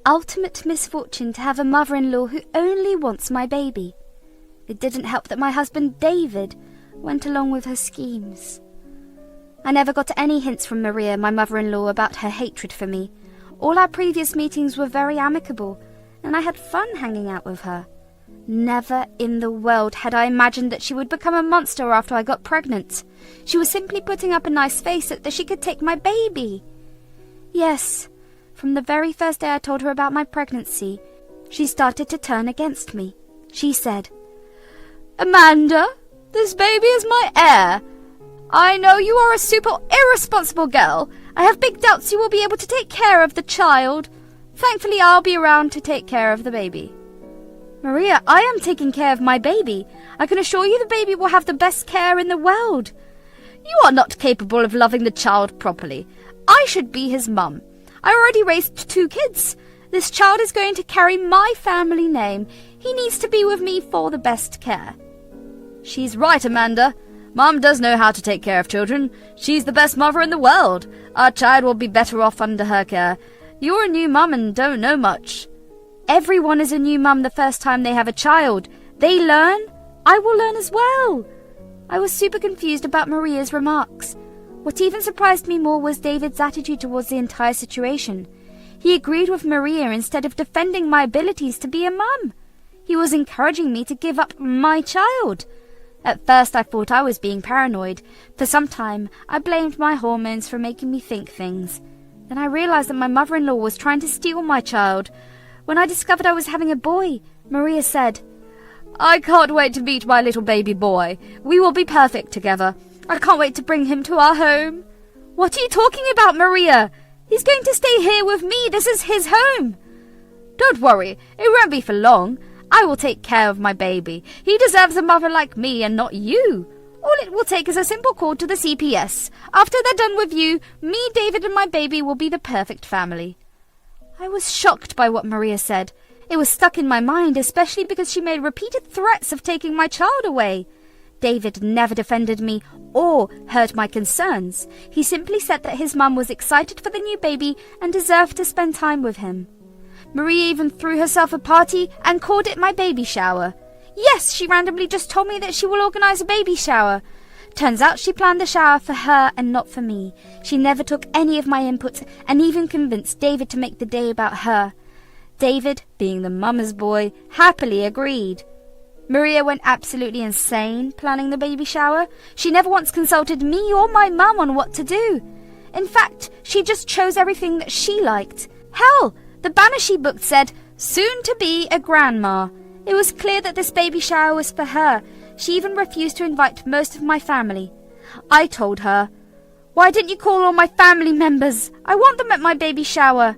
ultimate misfortune to have a mother-in-law who only wants my baby. It didn't help that my husband David went along with her schemes. I never got any hints from Maria, my mother-in-law, about her hatred for me. All our previous meetings were very amicable, and I had fun hanging out with her. Never in the world had I imagined that she would become a monster after I got pregnant. She was simply putting up a nice face so that she could take my baby. Yes, from the very first day I told her about my pregnancy, she started to turn against me. She said, "Amanda, this baby is my heir. I know you are a super irresponsible girl. I have big doubts you will be able to take care of the child. Thankfully, I'll be around to take care of the baby." Maria, I am taking care of my baby. I can assure you the baby will have the best care in the world. You are not capable of loving the child properly. I should be his mum. I already raised 2 kids. This child is going to carry my family name. He needs to be with me for the best care. She's right, Amanda. Mum does know how to take care of children. She's the best mother in the world. Our child will be better off under her care. You're a new mum and don't know much. Everyone is a new mum the first time they have a child. They learn. I will learn as well. I was super confused about Maria's remarks. What even surprised me more was David's attitude towards the entire situation. He agreed with Maria instead of defending my abilities to be a mum. He was encouraging me to give up my child. At first I thought I was being paranoid. For some time I blamed my hormones for making me think things. Then I realized that my mother-in-law was trying to steal my child. When I discovered I was having a boy, Maria said, "I can't wait to meet my little baby boy. We will be perfect together. I can't wait to bring him to our home." What are you talking about, Maria? He's going to stay here with me. This is his home. Don't worry, it won't be for long. I will take care of my baby. He deserves a mother like me and not you. All it will take is a simple call to the CPS. After they're done with you, me, David, and my baby will be the perfect family. I was shocked by what Maria said. It was stuck in my mind, especially because she made repeated threats of taking my child away. David never defended me or heard my concerns. He simply said that his mum was excited for the new baby and deserved to spend time with him. Maria even threw herself a party and called it my baby shower. Yes, she randomly just told me that she will organise a baby shower. Turns out she planned the shower for her and not for me. She never took any of my input and even convinced David to make the day about her. David, being the mama's boy, happily agreed. Maria went absolutely insane planning the baby shower. She never once consulted me or my mum on what to do. In fact, she just chose everything that she liked. Hell, the banner she booked said, "Soon to be a grandma." It was clear that this baby shower was for her. She even refused to invite most of my family. I told her, "Why didn't you call all my family members? I want them at my baby shower."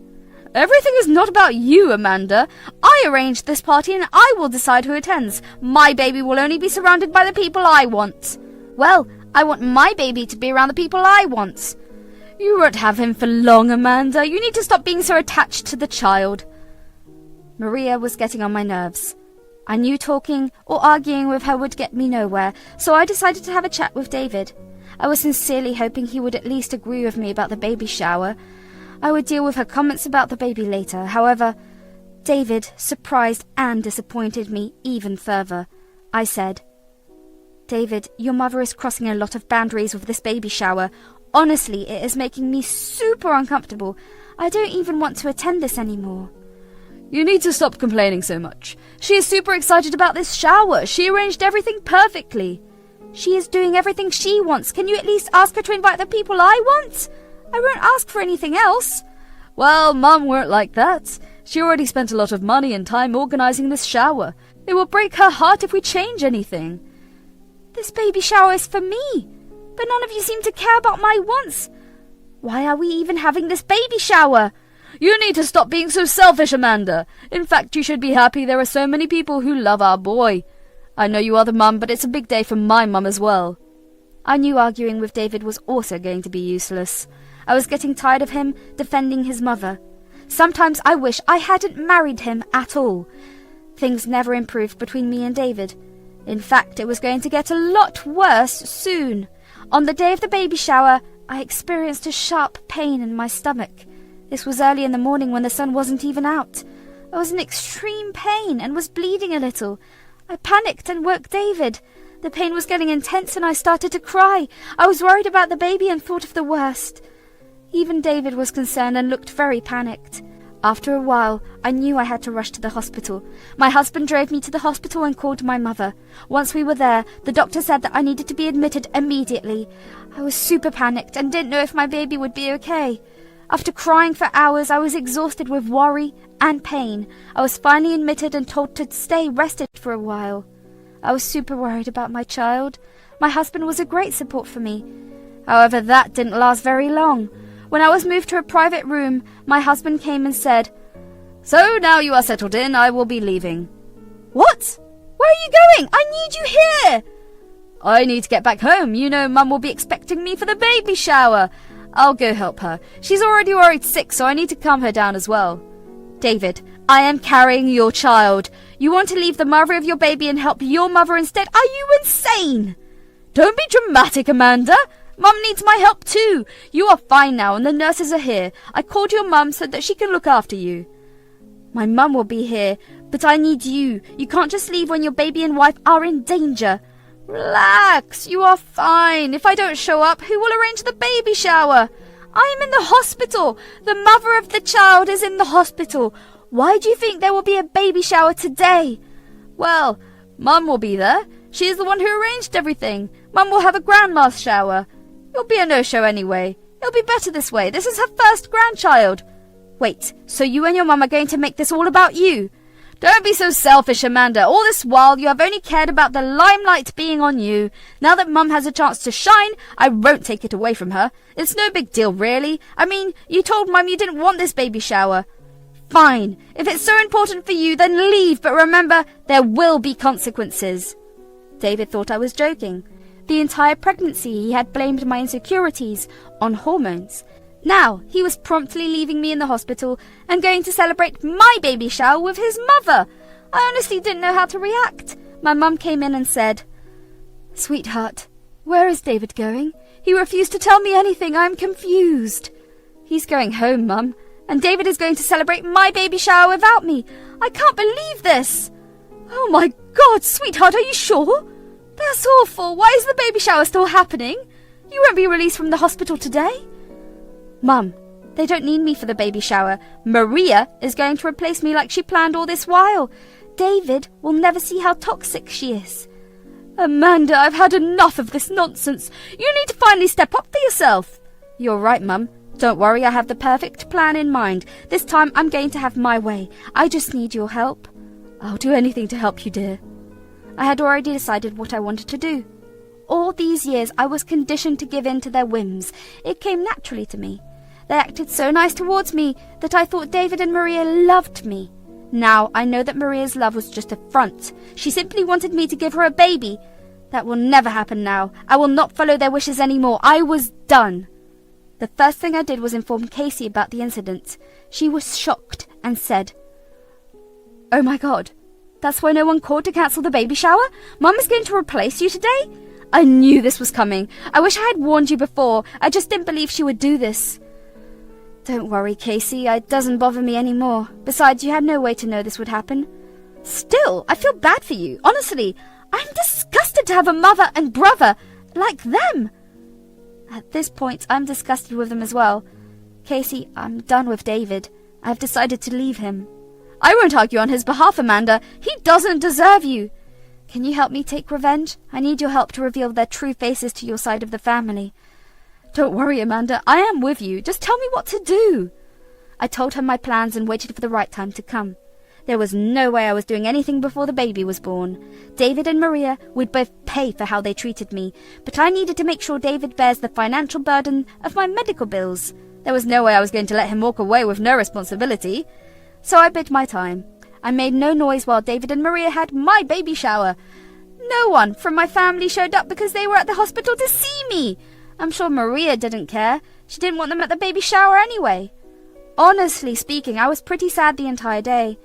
"Everything is not about you, Amanda. I arranged this party and I will decide who attends. My baby will only be surrounded by the people I want." "Well, I want my baby to be around the people I want." "You won't have him for long, Amanda. You need to stop being so attached to the child." Maria was getting on my nerves. I knew talking or arguing with her would get me nowhere, so I decided to have a chat with David. I was sincerely hoping he would at least agree with me about the baby shower. I would deal with her comments about the baby later. However, David surprised and disappointed me even further. I said, "David, your mother is crossing a lot of boundaries with this baby shower. Honestly, it is making me super uncomfortable. I don't even want to attend this anymore." "You need to stop complaining so much. She is super excited about this shower. She arranged everything perfectly." "She is doing everything she wants. Can you at least ask her to invite the people I want? I won't ask for anything else." "Well, Mum weren't like that. She already spent a lot of money and time organising this shower. It will break her heart if we change anything." "This baby shower is for me, but none of you seem to care about my wants. Why are we even having this baby shower?" "You need to stop being so selfish, Amanda. In fact, you should be happy there are so many people who love our boy. I know you are the mum, but it's a big day for my mum as well." I knew arguing with David was also going to be useless. I was getting tired of him defending his mother. Sometimes I wish I hadn't married him at all. Things never improved between me and David. In fact, it was going to get a lot worse soon. On the day of the baby shower, I experienced a sharp pain in my stomach. This was early in the morning when the sun wasn't even out. I was in extreme pain and was bleeding a little. I panicked and woke David. The pain was getting intense and I started to cry. I was worried about the baby and thought of the worst. Even David was concerned and looked very panicked. After a while, I knew I had to rush to the hospital. My husband drove me to the hospital and called my mother. Once we were there, the doctor said that I needed to be admitted immediately. I was super panicked and didn't know if my baby would be okay. After crying for hours, I was exhausted with worry and pain. I was finally admitted and told to stay rested for a while. I was super worried about my child. My husband was a great support for me. However, that didn't last very long. When I was moved to a private room, my husband came and said, "So now you are settled in, I will be leaving." "What? Where are you going? I need you here!" "I need to get back home. You know Mum will be expecting me for the baby shower. I'll go help her. She's already worried sick, so I need to calm her down as well." "David, I am carrying your child. You want to leave the mother of your baby and help your mother instead? Are you insane?" "Don't be dramatic, Amanda. Mum needs my help too. You are fine now and the nurses are here. I called your mum so that she can look after you." "My mum will be here, but I need you. You can't just leave when your baby and wife are in danger." "Relax, you are fine. If I don't show up, who will arrange the baby shower? I am in the hospital. The mother of the child is in the hospital. Why do you think there will be a baby shower today?" "Well, Mum will be there. She is the one who arranged everything. Mum will have a grandma's shower. It'll be a no-show anyway. It'll be better this way. This is her first grandchild." "Wait, so you and your mum are going to make this all about you?" "Don't be so selfish, Amanda. All this while you have only cared about the limelight being on you. Now that Mum has a chance to shine, I won't take it away from her. It's no big deal, really. I mean, you told Mum you didn't want this baby shower." "Fine. If it's so important for you, then leave, but remember, there will be consequences." David thought I was joking. The entire pregnancy he had blamed my insecurities on hormones. Now he was promptly leaving me in the hospital and going to celebrate my baby shower with his mother. I honestly didn't know how to react. My mum came in and said, "Sweetheart, where is David going? He refused to tell me anything. I'm confused." "He's going home, Mum, and David is going to celebrate my baby shower without me. I can't believe this." "Oh my God, sweetheart, are you sure? That's awful. Why is the baby shower still happening? You won't be released from the hospital today." "Mum, they don't need me for the baby shower. Maria is going to replace me like she planned all this while. David will never see how toxic she is." "Amanda, I've had enough of this nonsense. You need to finally step up for yourself." "You're right, Mum. Don't worry, I have the perfect plan in mind. This time I'm going to have my way. I just need your help." "I'll do anything to help you, dear." I had already decided what I wanted to do. All these years I was conditioned to give in to their whims. It came naturally to me. They acted so nice towards me that I thought David and Maria loved me. Now I know that Maria's love was just a front. She simply wanted me to give her a baby. That will never happen now. I will not follow their wishes anymore. I was done. The first thing I did was inform Casey about the incident. She was shocked and said, "Oh my God. That's why no one called to cancel the baby shower? Mum is going to replace you today? I knew this was coming. I wish I had warned you before. I just didn't believe she would do this." "Don't worry, Casey. It doesn't bother me anymore. Besides, you had no way to know this would happen." "Still, I feel bad for you. Honestly, I'm disgusted to have a mother and brother like them." At this point, I'm disgusted with them as well. "Casey, I'm done with David. I've decided to leave him." "I won't argue on his behalf, Amanda. He doesn't deserve you." "Can you help me take revenge? I need your help to reveal their true faces to your side of the family." "Don't worry, Amanda. I am with you. Just tell me what to do." I told her my plans and waited for the right time to come. There was no way I was doing anything before the baby was born. David and Maria would both pay for how they treated me, but I needed to make sure David bears the financial burden of my medical bills. There was no way I was going to let him walk away with no responsibility. So I bid my time. I made no noise while David and Maria had my baby shower. No one from my family showed up because they were at the hospital to see me. I'm sure Maria didn't care. She didn't want them at the baby shower anyway. Honestly speaking, I was pretty sad the entire day.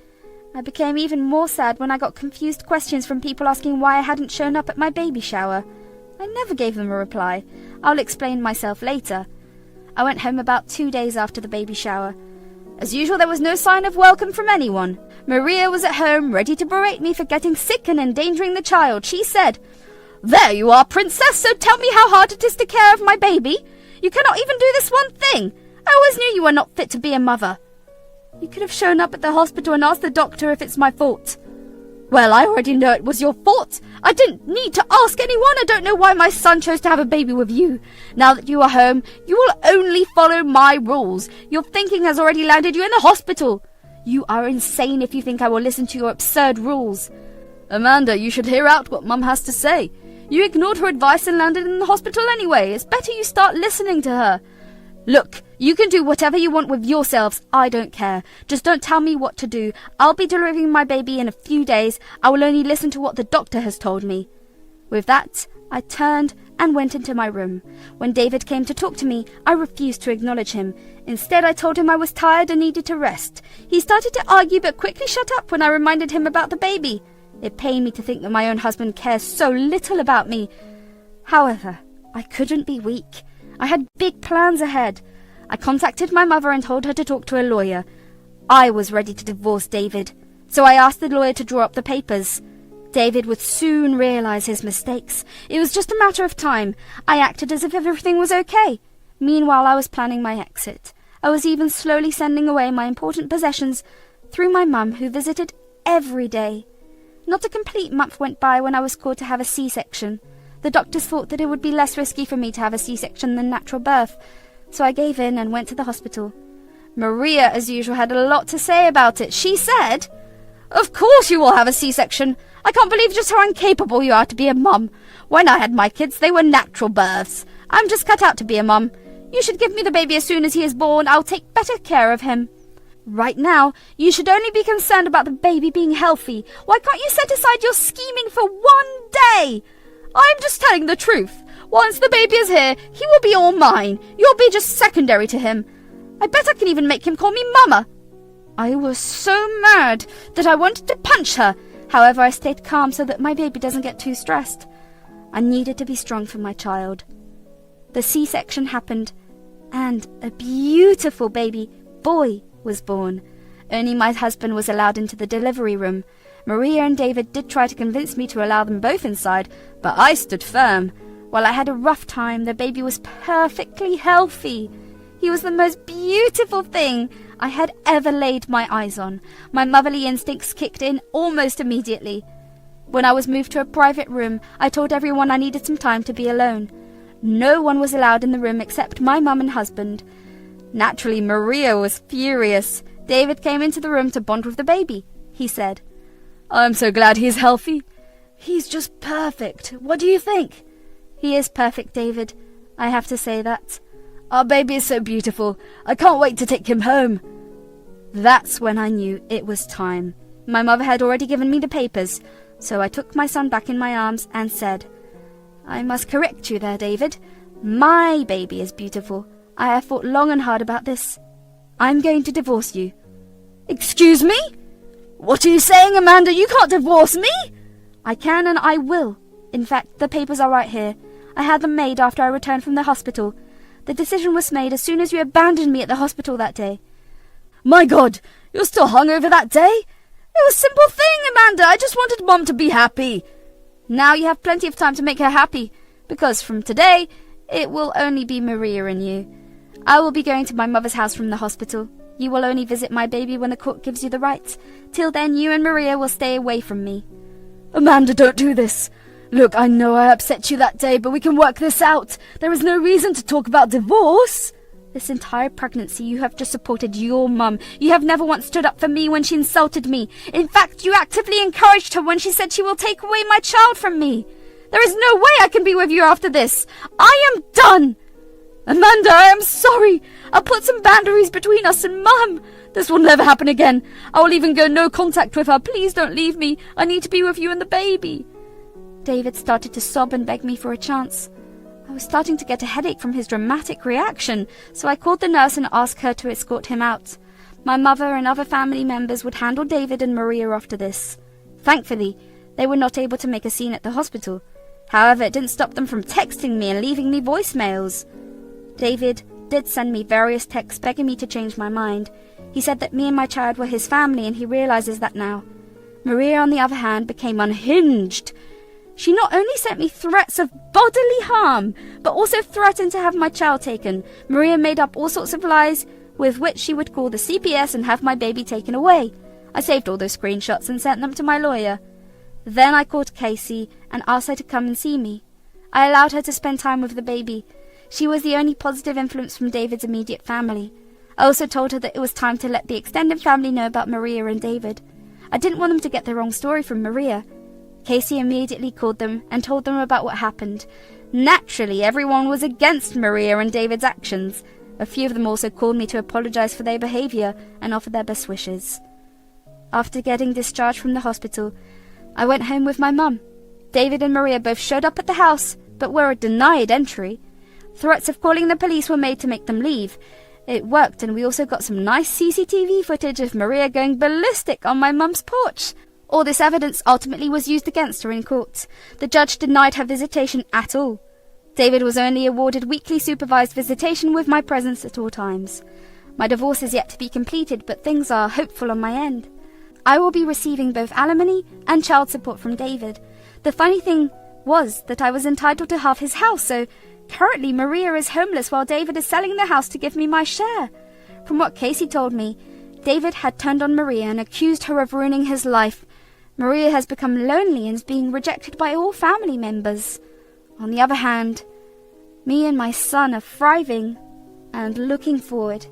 I became even more sad when I got confused questions from people asking why I hadn't shown up at my baby shower. I never gave them a reply. I'll explain myself later. I went home about 2 days after the baby shower. As usual, there was no sign of welcome from anyone. Maria was at home, ready to berate me for getting sick and endangering the child. She said, "There you are, princess, so tell me how hard it is to care of my baby. You cannot even do this one thing. I always knew you were not fit to be a mother. You could have shown up at the hospital and asked the doctor if it's my fault." "Well, I already know it was your fault. I didn't need to ask anyone. I don't know why my son chose to have a baby with you. Now that you are home, you will only follow my rules. Your thinking has already landed you in the hospital. You are insane if you think I will listen to your absurd rules." "Amanda, you should hear out what Mum has to say. You ignored her advice and landed in the hospital anyway. It's better you start listening to her. Look, you can do whatever you want with yourselves. I don't care. Just don't tell me what to do. I'll be delivering my baby in a few days. I will only listen to what the doctor has told me." With that, I turned and went into my room. When David came to talk to me, I refused to acknowledge him. Instead, I told him I was tired and needed to rest. He started to argue but quickly shut up when I reminded him about the baby. It pained me to think that my own husband cares so little about me. However, I couldn't be weak. I had big plans ahead. I contacted my mother and told her to talk to a lawyer. I was ready to divorce David, so I asked the lawyer to draw up the papers. David would soon realize his mistakes. It was just a matter of time. I acted as if everything was okay. Meanwhile, I was planning my exit. I was even slowly sending away my important possessions through my mum, who visited every day. Not a complete month went by when I was called to have a C-section. The doctors thought that it would be less risky for me to have a C-section than natural birth, so I gave in and went to the hospital. Maria, as usual, had a lot to say about it. She said, "Of course you will have a C-section. I can't believe just how incapable you are to be a mum. When I had my kids, they were natural births. I'm just cut out to be a mum. You should give me the baby as soon as he is born. I'll take better care of him. Right now, you should only be concerned about the baby being healthy. Why can't you set aside your scheming for one day? I'm just telling the truth. Once the baby is here, he will be all mine. You'll be just secondary to him. I bet I can even make him call me Mama." I was so mad that I wanted to punch her. However, I stayed calm so that my baby doesn't get too stressed. I needed to be strong for my child. The C-section happened, and a beautiful baby boy was born. Only my husband was allowed into the delivery room. Maria and David did try to convince me to allow them both inside, but I stood firm. While I had a rough time, the baby was perfectly healthy. He was the most beautiful thing I had ever laid my eyes on. My motherly instincts kicked in almost immediately. When I was moved to a private room, I told everyone I needed some time to be alone. No one was allowed in the room except my mum and husband. Naturally, Maria was furious. David came into the room to bond with the baby. He said, "I'm so glad he's healthy. He's just perfect. What do you think?" "He is perfect, David. I have to say that. Our baby is so beautiful. I can't wait to take him home." That's when I knew it was time. My mother had already given me the papers, so I took my son back in my arms and said, "I must correct you there, David. My baby is beautiful. I have thought long and hard about this. I'm going to divorce you." "Excuse me? What are you saying, Amanda? You can't divorce me!" "I can and I will. In fact, the papers are right here. I had them made after I returned from the hospital. The decision was made as soon as you abandoned me at the hospital that day." "My God, you're still hungover that day? It was a simple thing, Amanda. I just wanted Mom to be happy." "Now you have plenty of time to make her happy, because from today, it will only be Maria and you. I will be going to my mother's house from the hospital. You will only visit my baby when the court gives you the rights. Till then, you and Maria will stay away from me." "Amanda, don't do this. Look, I know I upset you that day, but we can work this out. There is no reason to talk about divorce." "This entire pregnancy, you have just supported your mum. You have never once stood up for me when she insulted me. In fact, you actively encouraged her when she said she will take away my child from me. There is no way I can be with you after this. I am done." "Amanda, I am sorry. I'll put some boundaries between us and Mum. This will never happen again. I will even go no contact with her. Please don't leave me. I need to be with you and the baby." David started to sob and beg me for a chance. I was starting to get a headache from his dramatic reaction, so I called the nurse and asked her to escort him out. My mother and other family members would handle David and Maria after this. Thankfully, they were not able to make a scene at the hospital. However, it didn't stop them from texting me and leaving me voicemails. David did send me various texts begging me to change my mind. He said that me and my child were his family, and he realizes that now. Maria, on the other hand, became unhinged. She not only sent me threats of bodily harm, but also threatened to have my child taken. Maria made up all sorts of lies with which she would call the CPS and have my baby taken away. I saved all those screenshots and sent them to my lawyer. Then I called Casey and asked her to come and see me. I allowed her to spend time with the baby. She was the only positive influence from David's immediate family. I also told her that it was time to let the extended family know about Maria and David. I didn't want them to get the wrong story from Maria. Casey immediately called them and told them about what happened. Naturally, everyone was against Maria and David's actions. A few of them also called me to apologize for their behavior and offer their best wishes. After getting discharged from the hospital, I went home with my mum. David and Maria both showed up at the house, but were denied entry. Threats of calling the police were made to make them leave. It worked, and we also got some nice CCTV footage of Maria going ballistic on my mum's porch. All this evidence ultimately was used against her in court. The judge denied her visitation at all. David was only awarded weekly supervised visitation with my presence at all times. My divorce is yet to be completed, but things are hopeful on my end. I will be receiving both alimony and child support from David. The funny thing was that I was entitled to half his house, so currently Maria is homeless while David is selling the house to give me my share. From what Casey told me, David had turned on Maria and accused her of ruining his life. Maria has become lonely and is being rejected by all family members. On the other hand, me and my son are thriving and looking forward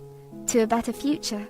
to a better future.